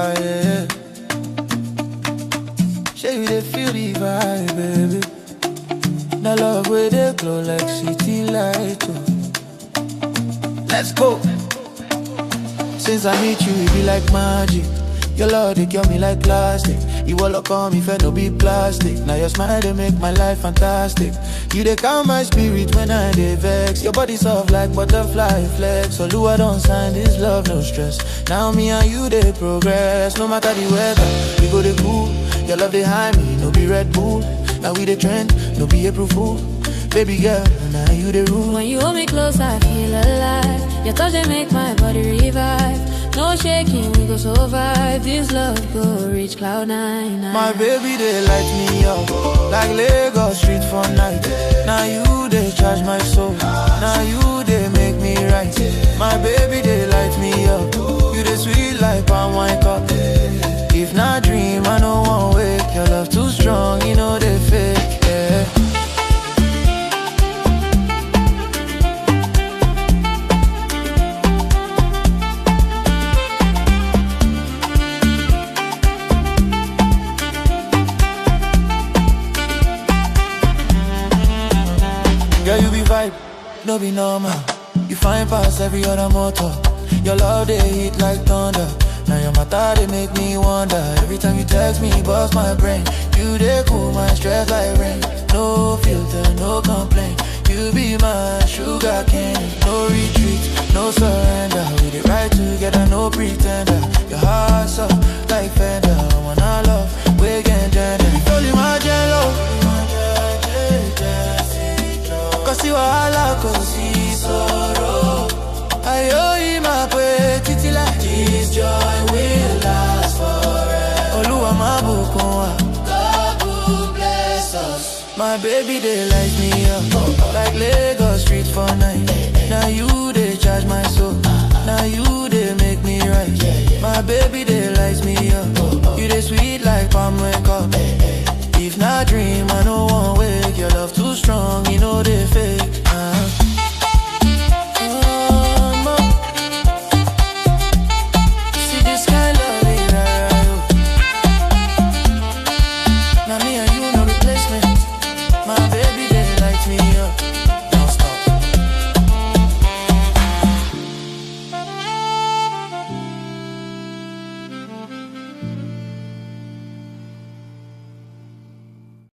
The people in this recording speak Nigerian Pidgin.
Ah, yeah. Show you they feel the vibe, baby. Now love where they glow like city light. Oh. Let's go. Since I meet you, it be like magic. Your love, they cure me like plastic. You all look on me, fair no be plastic. Now your smile, they make my life fantastic. You they calm my spirit when I they vex. Your body soft like butterfly flex. So do I don't sign this love, no stress. Now me and you, they progress. No matter the weather, we go they cool. Your love, they high me, no be Red Bull. Now we the trend, no be April Fool. Baby girl, now you the rule. When you hold me close, I feel alive. Your touch, they make my body revive. No shaking, we go survive. This love go reach cloud 9. My baby, they light me up like Lagos street for night. Now you, they charge my soul. Now you, they make me right. My baby, they light me up. You the sweet like palm wine cup. If not dream, I know one wake. Your love too strong, you know they fake, yeah. Girl, you be vibe, no be normal. You find past every other motor. Your love, they hit like thunder. Now your matter, they make me wonder. Every time you text me, bust my brain. You they cool my stress like rain. No filter, no complaint. You be my sugar cane. No retreat, no surrender. We did right together, no pretender. Your heart's up like fender. When I love, we can gender. You feel my jello. Cause you are like a sorrow. I owe you my way, titi like this joy will last forever. Oluwa mabukunwa, God will bless us. My baby, they light me up